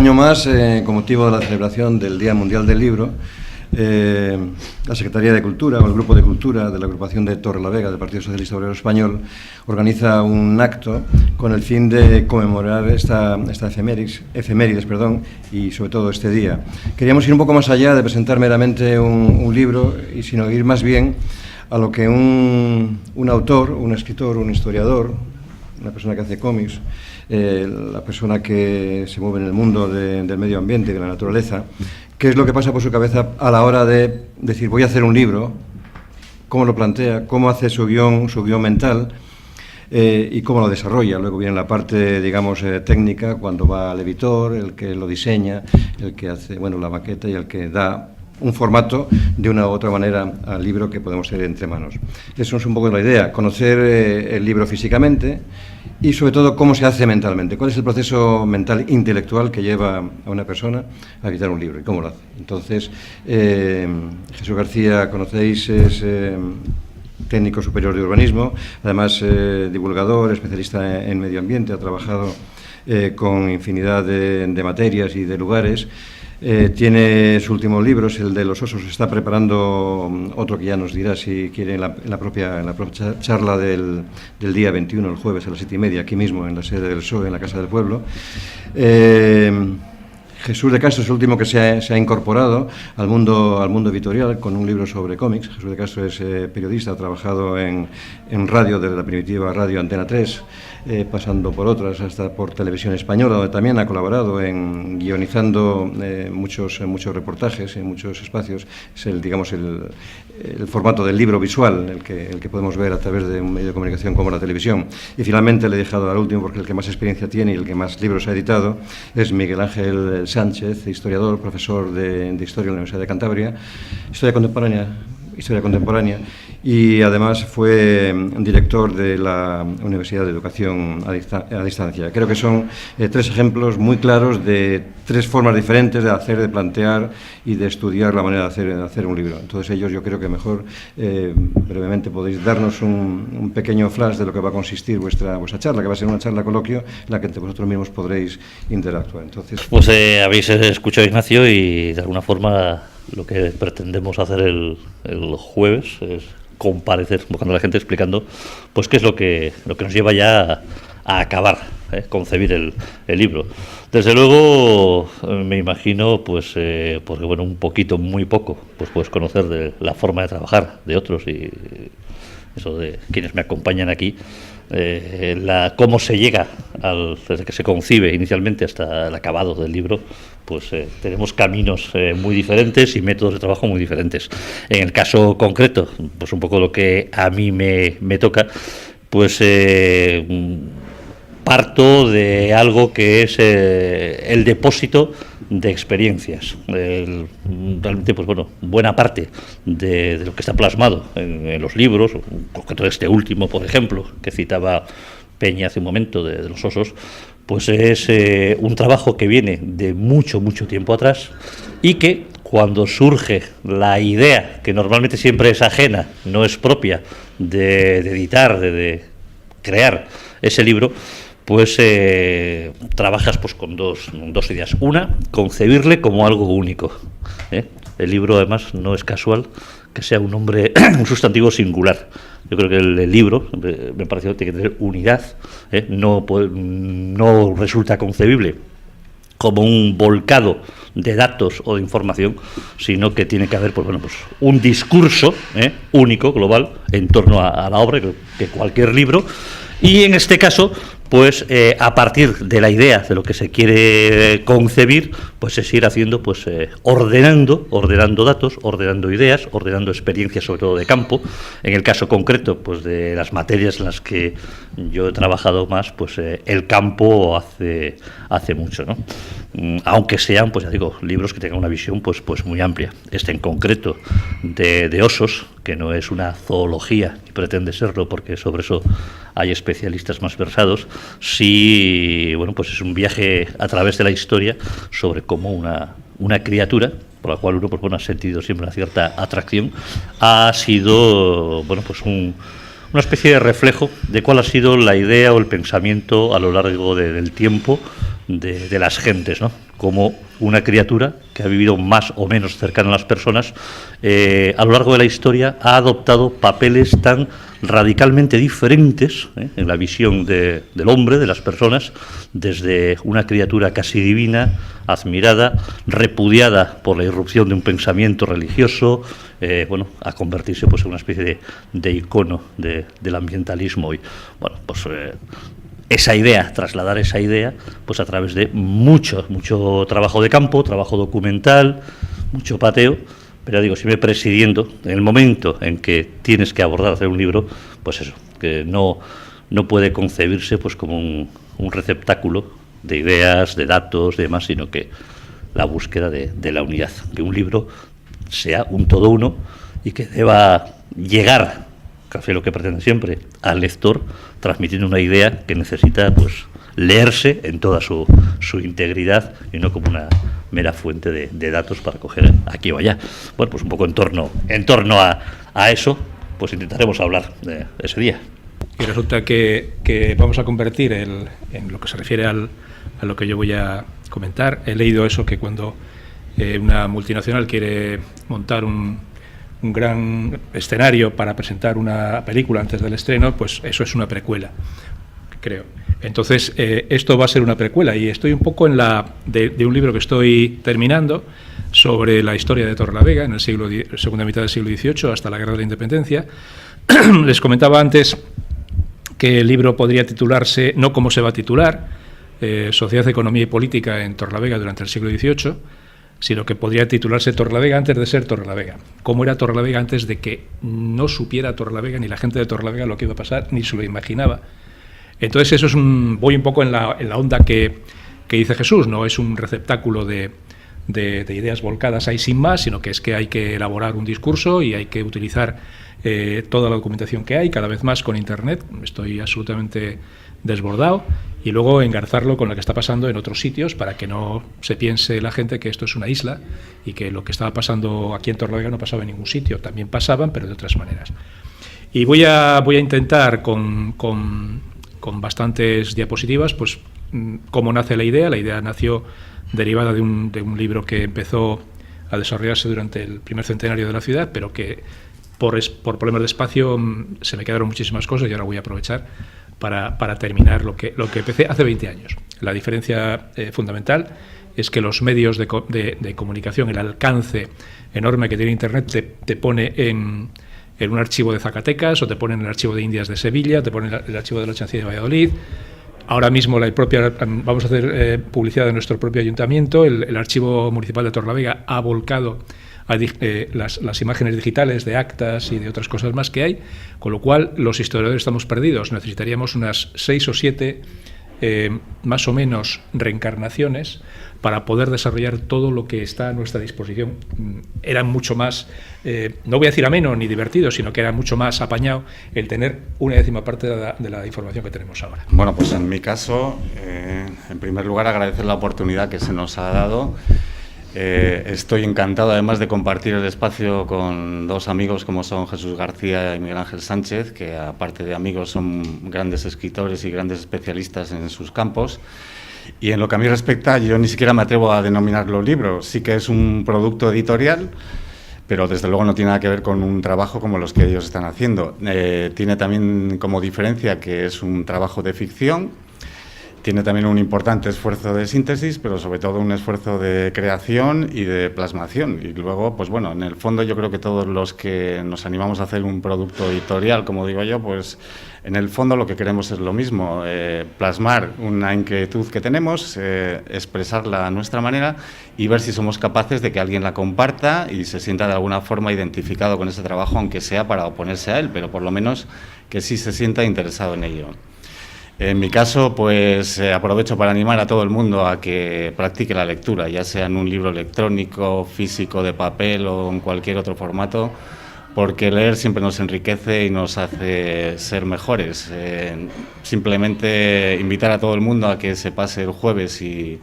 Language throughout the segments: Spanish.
año más, con motivo de la celebración del Día Mundial del Libro, la Secretaría de Cultura o el Grupo de Cultura de la agrupación de Torrelavega del Partido Socialista Obrero Español organiza un acto con el fin de conmemorar esta efemérides, y sobre todo este día. Queríamos ir un poco más allá de presentar meramente un libro, y sino ir más bien a lo que un autor, un escritor, un historiador, una persona que hace cómics, la persona que se mueve en el mundo del medio ambiente y de la naturaleza, qué es lo que pasa por su cabeza a la hora de decir voy a hacer un libro, cómo lo plantea, cómo hace su guión mental y cómo lo desarrolla. Luego viene la parte, digamos, técnica, cuando va al editor, el que lo diseña, el que hace, bueno, la maqueta y el que da un formato de una u otra manera al libro que podemos tener entre manos. Eso es un poco la idea, conocer el libro físicamente y sobre todo cómo se hace mentalmente, cuál es el proceso mental intelectual que lleva a una persona a editar un libro y cómo lo hace. Entonces, Jesús García, conocéis, es técnico superior de urbanismo, además divulgador, especialista en medio ambiente, ha trabajado con infinidad de materias y de lugares. Tiene su último libro, es el de los osos. Está preparando otro que ya nos dirá si quiere en la propia charla del día 21, el jueves a las 7:30, aquí mismo en la sede del PSOE, en la Casa del Pueblo. Jesús de Castro es el último que se ha incorporado al mundo editorial con un libro sobre cómics. Jesús de Castro es periodista, ha trabajado en radio, desde la primitiva radio Antena 3, pasando por otras, hasta por Televisión Española, donde también ha colaborado en guionizando muchos reportajes en muchos espacios. Es el formato del libro visual, el que podemos ver a través de un medio de comunicación como la televisión. Y finalmente le he dejado al último, porque el que más experiencia tiene y el que más libros ha editado es Miguel Ángel Sánchez, historiador, profesor de Historia en la Universidad de Cantabria, Historia Contemporánea, y además fue director de la Universidad de Educación a Distancia. Creo que son tres ejemplos muy claros de tres formas diferentes de hacer, de plantear y de estudiar la manera de hacer un libro. Entonces ellos, yo creo que mejor brevemente podéis darnos un pequeño flash de lo que va a consistir vuestra charla, que va a ser una charla coloquio en la que entre vosotros mismos podréis interactuar. Entonces, pues habéis escuchado a Ignacio, y de alguna forma lo que pretendemos hacer el jueves es comparecer, buscando a la gente, explicando pues qué es lo que nos lleva ya a acabar, concebir el libro. Desde luego me imagino, pues porque bueno, un poquito, muy poco, pues puedes conocer de la forma de trabajar de otros y eso de quienes me acompañan aquí, cómo se llega desde que se concibe inicialmente hasta el acabado del libro. Pues tenemos caminos muy diferentes y métodos de trabajo muy diferentes. En el caso concreto, pues un poco lo que a mí me toca, pues parto de algo que es el depósito de experiencias. Realmente, pues bueno, buena parte de lo que está plasmado en los libros, en concreto este último, por ejemplo, que citaba Peña hace un momento, de los osos, pues es un trabajo que viene de mucho tiempo atrás, y que cuando surge la idea, que normalmente siempre es ajena, no es propia, de editar, de crear ese libro, pues trabajas pues con dos ideas. Una, concebirle como algo único. El libro, además, no es casual que sea un nombre, un sustantivo singular. Yo creo que el libro, me parece que tiene que tener unidad, no resulta concebible como un volcado de datos o de información, sino que tiene que haber pues un discurso único, global, en torno a la obra, que cualquier libro. Y en este caso, pues a partir de la idea de lo que se quiere concebir, pues es ir haciendo, pues ordenando datos, ordenando ideas, ordenando experiencias, sobre todo de campo. En el caso concreto, pues de las materias en las que yo he trabajado más, pues el campo hace mucho, ¿no? Aunque sean, pues ya digo, libros que tengan una visión pues muy amplia. Este en concreto de osos, que no es una zoología, ni pretende serlo, porque sobre eso hay especialistas más versados. Sí, bueno, pues es un viaje a través de la historia sobre cómo una criatura, por la cual uno pues ha sentido siempre una cierta atracción, ha sido, bueno, pues una especie de reflejo de cuál ha sido la idea o el pensamiento a lo largo del tiempo de las gentes, ¿no? Como una criatura que ha vivido más o menos cercana a las personas, a lo largo de la historia ha adoptado papeles tan radicalmente diferentes en la visión del hombre, de las personas, desde una criatura casi divina, admirada, repudiada por la irrupción de un pensamiento religioso, a convertirse pues en una especie de icono del ambientalismo. Y bueno, pues esa idea, trasladar esa idea, pues a través de mucho trabajo de campo, trabajo documental, mucho pateo, pero digo, siempre presidiendo, en el momento en que tienes que abordar, hacer un libro, pues eso, que no puede concebirse pues como un receptáculo de ideas, de datos, de demás, sino que la búsqueda de la unidad, que un libro sea un todo uno y que deba llegar, casi lo que pretende siempre, al lector, transmitiendo una idea que necesita pues leerse en toda su integridad y no como una mera fuente de datos para coger aquí o allá. Bueno, pues un poco en torno a eso, pues intentaremos hablar de ese día. Y resulta que vamos a convertir en lo que se refiere a lo que yo voy a comentar. He leído eso, que cuando una multinacional quiere montar un gran escenario para presentar una película antes del estreno, pues eso es una precuela, creo. Entonces, esto va a ser una precuela, y estoy un poco en de un libro que estoy terminando sobre la historia de Torrelavega en el segunda mitad del siglo XVIII hasta la Guerra de la Independencia. Les comentaba antes que el libro podría titularse, no como se va a titular, Sociedad, Economía y Política en Torrelavega durante el siglo XVIII, sino que podría titularse Torrelavega antes de ser Torrelavega. ¿Cómo era Torrelavega antes de que no supiera Torrelavega ni la gente de Torrelavega lo que iba a pasar, ni se lo imaginaba? Entonces eso es voy un poco en la onda que dice Jesús, no es un receptáculo de ideas volcadas ahí sin más, sino que es que hay que elaborar un discurso y hay que utilizar toda la documentación que hay, cada vez más con Internet. Estoy absolutamente desbordado, y luego engarzarlo con lo que está pasando en otros sitios para que no se piense la gente que esto es una isla y que lo que estaba pasando aquí en Torrelavega no pasaba en ningún sitio. También pasaban, pero de otras maneras. Y voy a intentar con bastantes diapositivas, pues cómo nace la idea. La idea nació derivada de un libro que empezó a desarrollarse durante el primer centenario de la ciudad, pero que por problemas de espacio se me quedaron muchísimas cosas, y ahora voy a aprovechar para terminar lo que empecé hace 20 años. La diferencia fundamental es que los medios de comunicación, el alcance enorme que tiene Internet, te pone en un archivo de Zacatecas, o te pone en el archivo de Indias de Sevilla, te pone en el archivo de la Chancillería de Valladolid. Ahora mismo vamos a hacer publicidad de nuestro propio ayuntamiento. El Archivo Municipal de Torrelavega ha volcado las imágenes digitales de actas y de otras cosas más que hay, con lo cual los historiadores estamos perdidos. Necesitaríamos unas 6 o 7 más o menos reencarnaciones para poder desarrollar todo lo que está a nuestra disposición. Era mucho más, no voy a decir ameno ni divertido, sino que era mucho más apañado el tener una décima parte de la información que tenemos ahora. Bueno, pues en mi caso, en primer lugar, agradecer la oportunidad que se nos ha dado. Estoy encantado, además, de compartir el espacio con dos amigos como son Jesús García y Miguel Ángel Sánchez, que aparte de amigos son grandes escritores y grandes especialistas en sus campos. Y en lo que a mí respecta, yo ni siquiera me atrevo a denominarlo libro. Sí que es un producto editorial, pero desde luego no tiene nada que ver con un trabajo como los que ellos están haciendo. Tiene también como diferencia que es un trabajo de ficción. Tiene también un importante esfuerzo de síntesis, pero sobre todo un esfuerzo de creación y de plasmación. Y luego, pues bueno, en el fondo yo creo que todos los que nos animamos a hacer un producto editorial, como digo yo, pues en el fondo lo que queremos es lo mismo, plasmar una inquietud que tenemos, expresarla a nuestra manera y ver si somos capaces de que alguien la comparta y se sienta de alguna forma identificado con ese trabajo, aunque sea para oponerse a él, pero por lo menos que sí se sienta interesado en ello. En mi caso, pues aprovecho para animar a todo el mundo a que practique la lectura, ya sea en un libro electrónico, físico, de papel o en cualquier otro formato, porque leer siempre nos enriquece y nos hace ser mejores. Simplemente invitar a todo el mundo a que se pase el jueves y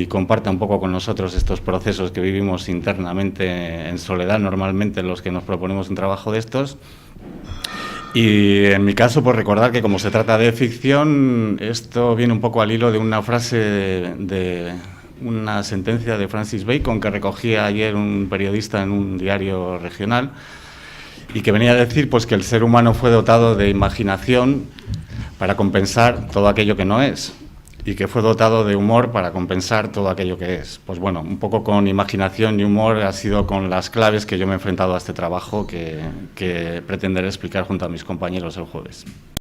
comparta un poco con nosotros estos procesos que vivimos internamente en soledad, normalmente los que nos proponemos un trabajo de estos. Y en mi caso, pues recordar que como se trata de ficción, esto viene un poco al hilo de una frase de una sentencia de Francis Bacon que recogía ayer un periodista en un diario regional y que venía a decir pues que el ser humano fue dotado de imaginación para compensar todo aquello que no es, y que fue dotado de humor para compensar todo aquello que es. Pues bueno, un poco con imaginación y humor ha sido con las claves que yo me he enfrentado a este trabajo que pretenderé explicar junto a mis compañeros el jueves.